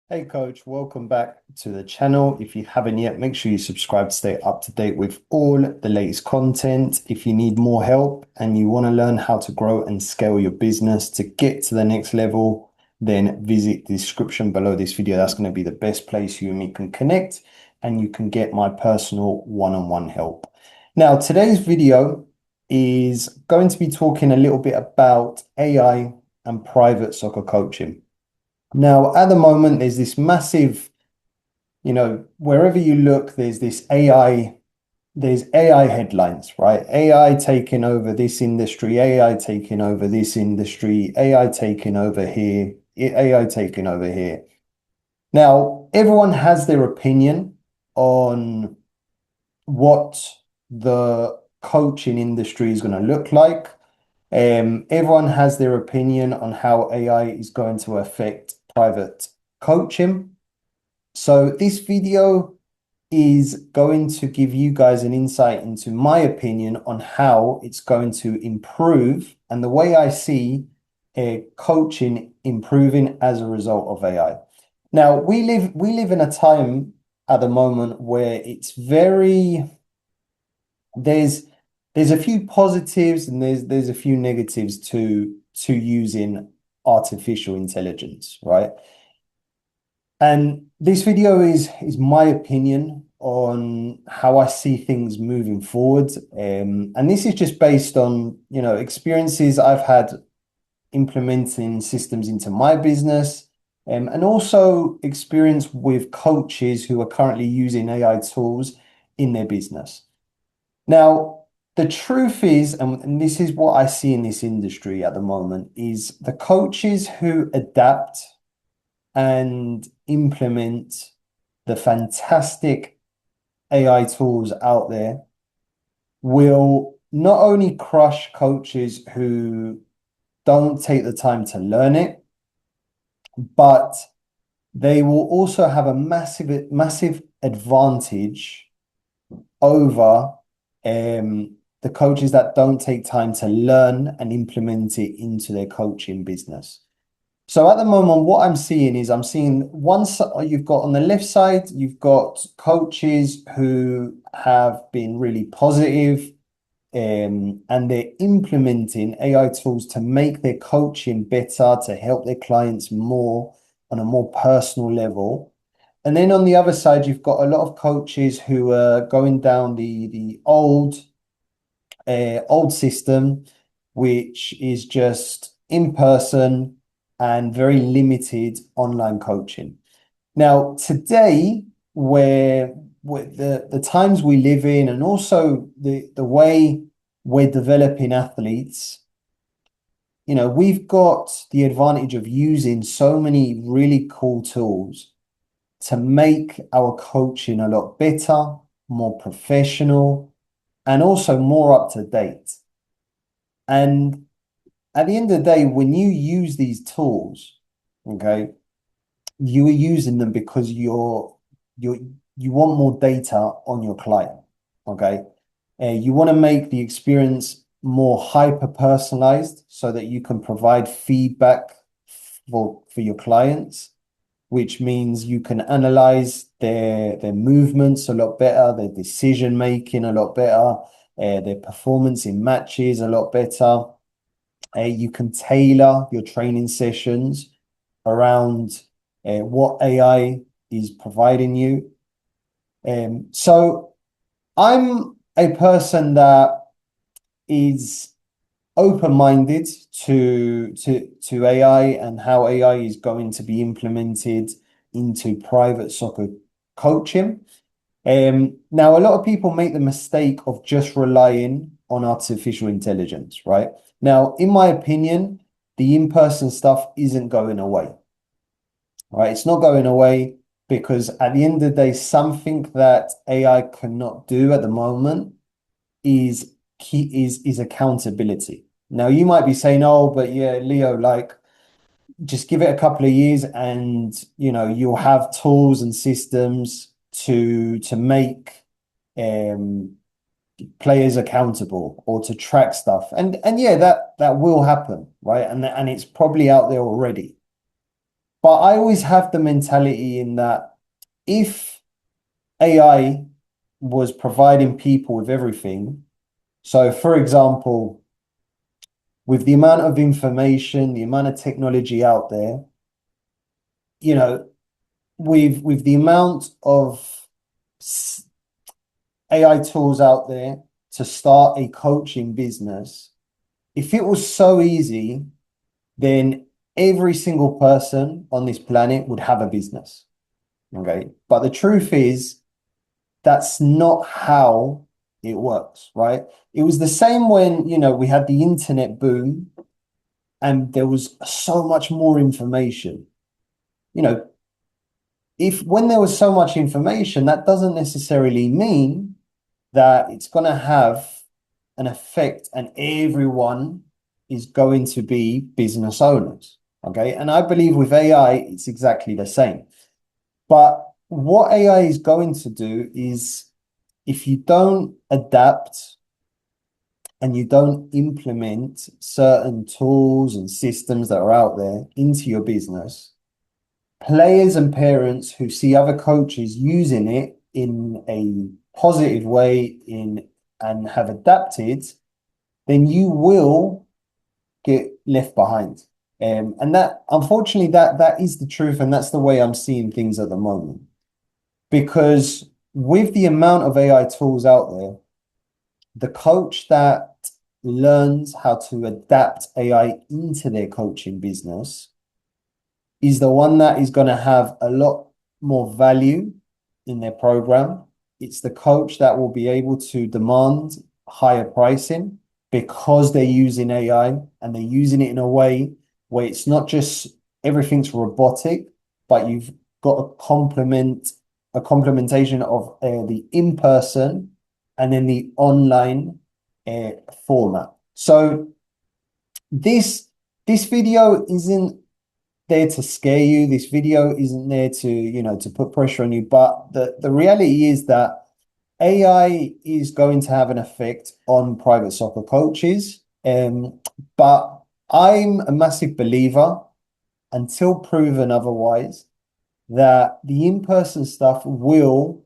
Hey coach, welcome back to the channel. If you haven't yet, make sure you subscribe to stay up to date with all the latest content. If you need more help and you want to learn how to grow and scale your business to get to the next level, then visit the description below this video. That's going to be the best place you and me can connect and you can get my personal one-on-one help. Now, today's video is going to be talking a little bit about AI and private soccer coaching. Now, at the moment, there's this massive, wherever you look, there's AI headlines, right? AI taking over this industry, AI taking over this industry, AI taking over here, AI taking over here. Now, everyone has their opinion on what the coaching industry is going to look like. Everyone has their opinion on how AI is going to affect private coaching. So this video is going to give you guys an insight into my opinion on how it's going to improve and the way I see coaching improving as a result of AI. Now, we live in a time at the moment where it's very there's there's a few positives and there's a few negatives to using artificial intelligence, right? And this video is my opinion on how I see things moving forward. And this is just based on, experiences I've had implementing systems into my business, and also experience with coaches who are currently using AI tools in their business. Now, the truth is, and this is what I see in this industry at the moment, is the coaches who adapt and implement the fantastic AI tools out there will not only crush coaches who don't take the time to learn it, but they will also have a massive advantage over the coaches that don't take time to learn and implement it into their coaching business. So at the moment, what I'm seeing is you've got on the left side, you've got coaches who have been really positive, and they're implementing AI tools to make their coaching better, to help their clients more on a more personal level. And then on the other side, you've got a lot of coaches who are going down the old system, which is just in person and very limited online coaching. Now, today, where with the times we live in and also the way we're developing athletes, we've got the advantage of using so many really cool tools to make our coaching a lot better, more professional, and also more up to date. And at the end of the day, when you use these tools, okay, you are using them because you want more data on your client. Okay. You want to make the experience more hyper personalized so that you can provide feedback for your clients, which means you can analyze their movements a lot better, their decision making a lot better, their performance in matches a lot better. You can tailor your training sessions around what AI is providing you. So I'm a person that is open-minded to AI and how AI is going to be implemented into private soccer coaching. Now, a lot of people make the mistake of just relying on artificial intelligence, right? Now, in my opinion, the in-person stuff isn't going away, right? It's not going away because at the end of the day, something that AI cannot do at the moment is is accountability. Now, you might be saying, oh, but yeah, Leo, like just give it a couple of years and you'll have tools and systems to make players accountable or to track stuff. And yeah, that will happen, right? And it's probably out there already. But I always have the mentality in that if AI was providing people with everything, so for example, with the amount of information, the amount of technology out there, you know, with the amount of AI tools out there to start a coaching business, if it was so easy, then every single person on this planet would have a business. Okay. But the truth is, that's not how it works, right? It was the same when, we had the internet boom and there was so much more information. You know, if when there was so much information, that doesn't necessarily mean that it's going to have an effect and everyone is going to be business owners. Okay. And I believe with AI, it's exactly the same. But what AI is going to do is if you don't adapt and you don't implement certain tools and systems that are out there into your business, players and parents who see other coaches using it in a positive way and have adapted, then you will get left behind. And that, unfortunately, that is the truth, and that's the way I'm seeing things at the moment. Because with the amount of AI tools out there, the coach that learns how to adapt AI into their coaching business is the one that is going to have a lot more value in their program. It's the coach that will be able to demand higher pricing because they're using AI and they're using it in a way where it's not just everything's robotic, but you've got a complementation of the in-person and then the online format. So this video isn't there to scare you. This video isn't there to put pressure on you. But the reality is that AI is going to have an effect on private soccer coaches. But I'm a massive believer, until proven otherwise, that the in-person stuff will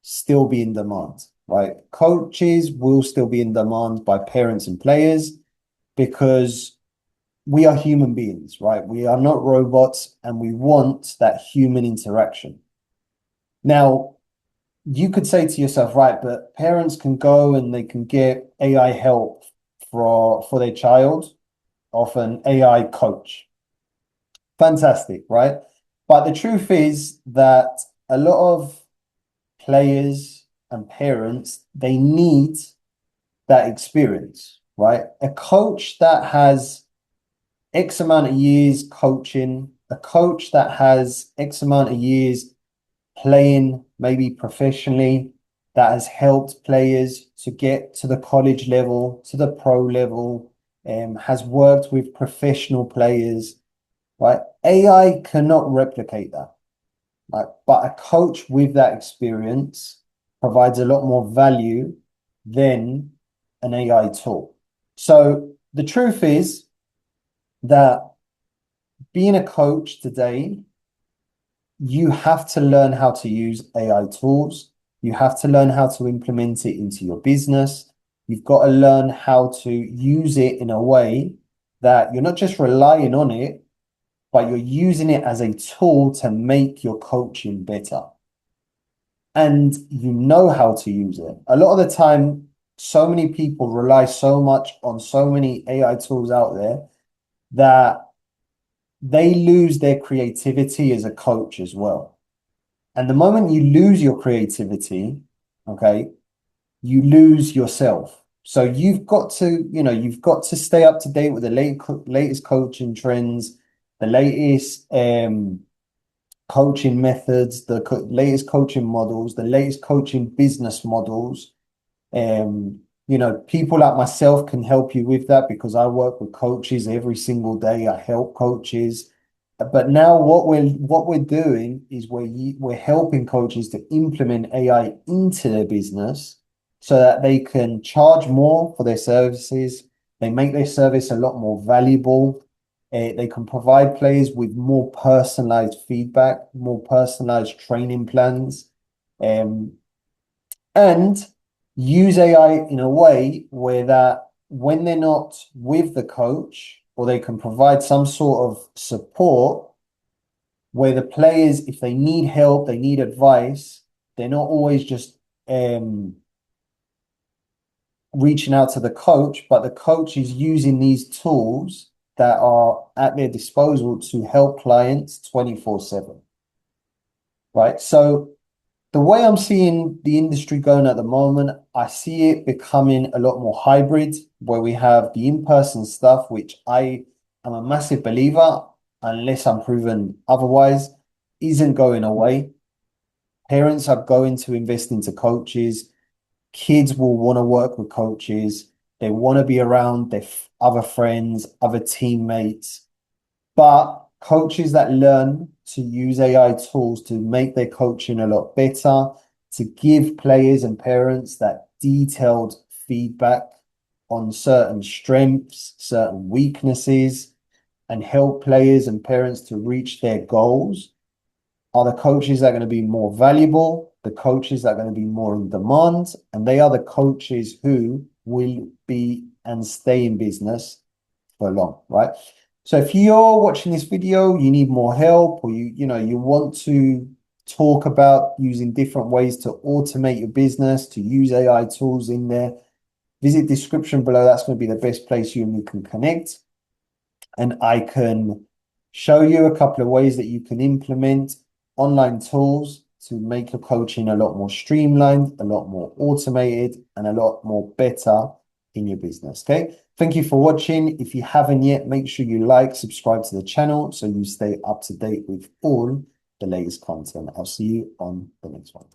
still be in demand, right? Coaches will still be in demand by parents and players because we are human beings, right? We are not robots and we want that human interaction. Now, you could say to yourself, right, but parents can go and they can get AI help for their child off an AI coach. Fantastic, right? But the truth is that a lot of players and parents, they need that experience, right? A coach that has X amount of years coaching, a coach that has X amount of years playing, maybe professionally, that has helped players to get to the college level, to the pro level, has worked with professional players, right? AI cannot replicate that. Right? But a coach with that experience provides a lot more value than an AI tool. So the truth is that being a coach today, you have to learn how to use AI tools. You have to learn how to implement it into your business. You've got to learn how to use it in a way that you're not just relying on it, but you're using it as a tool to make your coaching better. And you know how to use it. A lot of the time, so many people rely so much on so many AI tools out there that they lose their creativity as a coach as well. And the moment you lose your creativity, okay, you lose yourself. So you've got to stay up to date with the latest coaching trends, the latest coaching methods, the latest coaching models, the latest coaching business models. People like myself can help you with that because I work with coaches every single day. I help coaches. But now what we're doing is we're helping coaches to implement AI into their business so that they can charge more for their services. They make their service a lot more valuable. They can provide players with more personalized feedback, more personalized training plans, um, and use AI in a way where that when they're not with the coach, or they can provide some sort of support where the players, if they need help, they need advice, they're not always just reaching out to the coach, but the coach is using these tools that are at their disposal to help clients 24/7. Right. So the way I'm seeing the industry going at the moment, I see it becoming a lot more hybrid, where we have the in-person stuff, which I am a massive believer, unless I'm proven otherwise, isn't going away. Parents are going to invest into coaches. Kids will want to work with coaches. They want to be around their other friends, other teammates. But coaches that learn to use AI tools to make their coaching a lot better, to give players and parents that detailed feedback on certain strengths, certain weaknesses, and help players and parents to reach their goals, are the coaches that are going to be more valuable, the coaches that are going to be more in demand, and they are the coaches who will be and stay in business for long, right? So if you're watching this video, you need more help, or you want to talk about using different ways to automate your business, to use AI tools in there, visit description below. That's going to be the best place you and me can connect. And I can show you a couple of ways that you can implement online tools to make your coaching a lot more streamlined, a lot more automated, and a lot more better in your business. Okay. Thank you for watching. If you haven't yet, make sure you like, subscribe to the channel so you stay up to date with all the latest content. I'll see you on the next one.